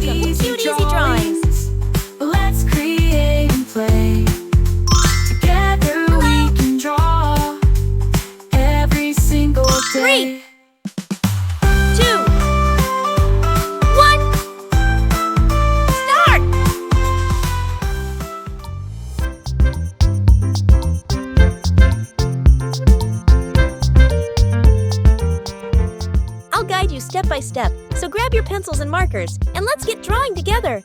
Welcome to Cute Easy Drawings. Let's create and play. Together we can draw every single day. 3, 2, 1, start! I'll guide you step by step, so grab your pencils and markers, and let's get drawing together.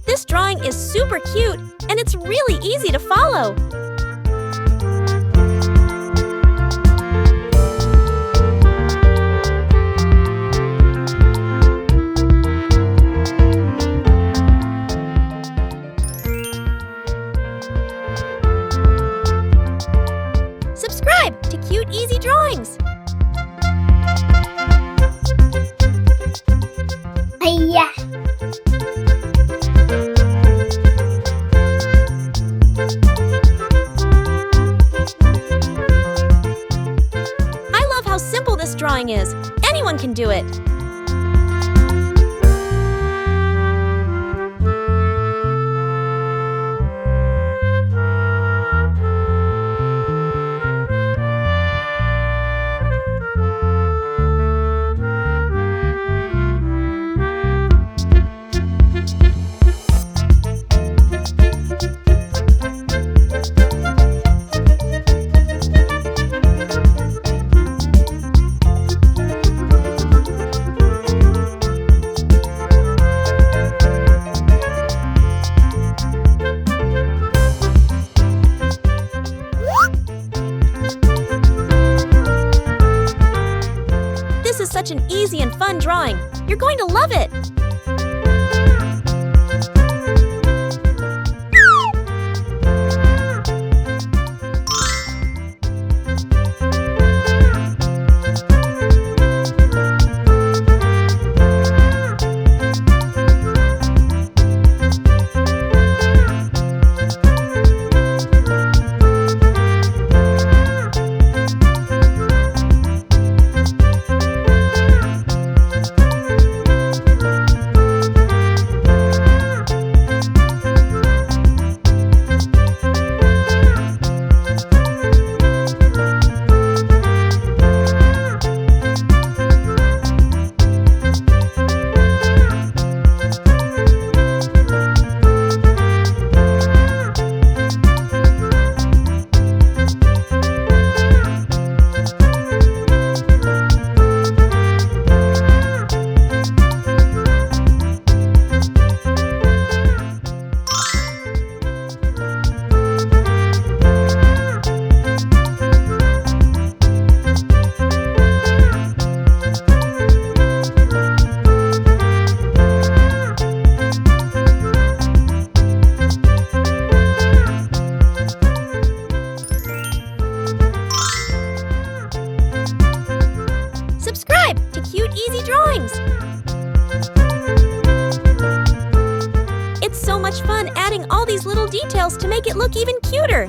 This drawing is super cute, and it's really easy to follow. Subscribe to Cute Easy Drawings. Hiya! I love how simple this drawing is. Anyone can do it. This is such an easy and fun drawing. You're going to love it. Subscribe to Cute Easy Drawings. It's so much fun adding all these little details to make it look even cuter.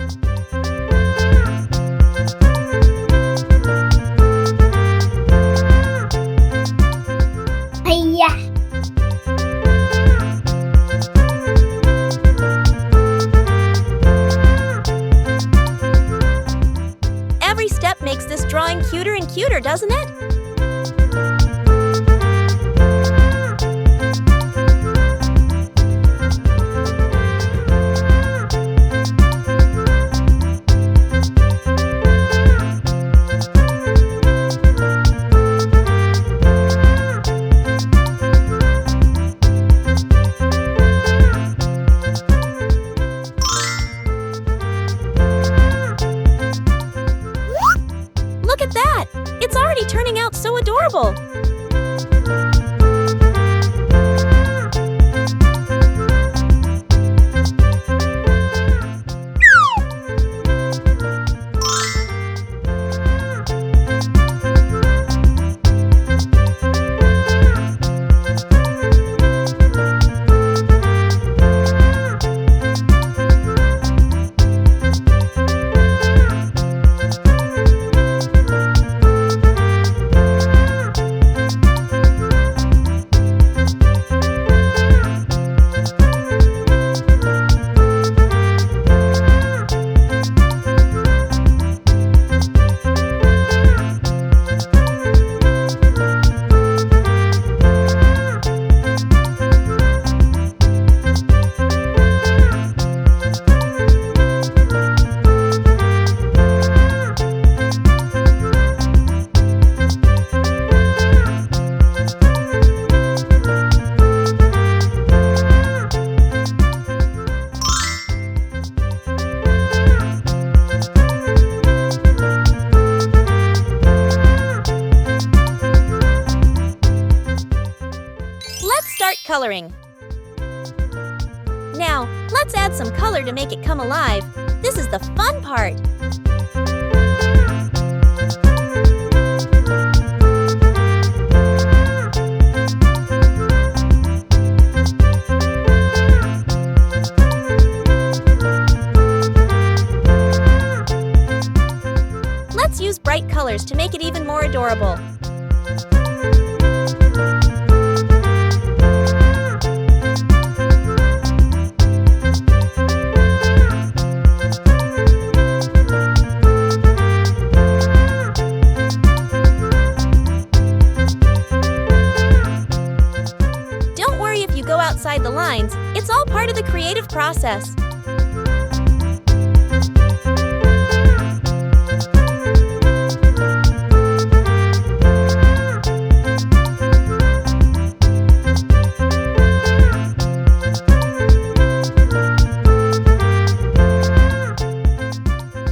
Hiya! Every step makes this drawing cuter and cuter, doesn't it? Look at that! It's already turning out coloring. Now, let's add some color to make it come alive. This is the fun part. Let's use bright colors to make it even more adorable. Don't worry if you go outside the lines, it's all part of the creative process.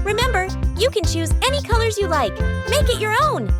Remember, you can choose any colors you like. Make it your own.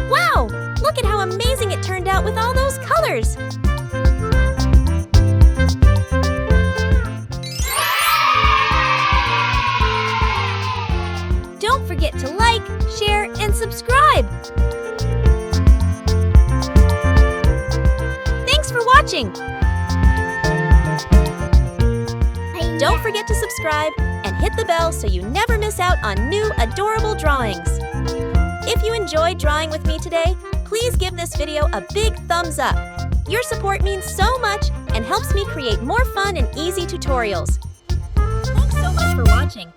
Wow! Look at how amazing it turned out with all those colors! Don't forget to like, share, and subscribe! Thanks for watching! Don't forget to subscribe and hit the bell so you never miss out on new adorable drawings. If you enjoyed drawing with me today, please give this video a big thumbs up. Your support means so much and helps me create more fun and easy tutorials. Thanks so much for watching.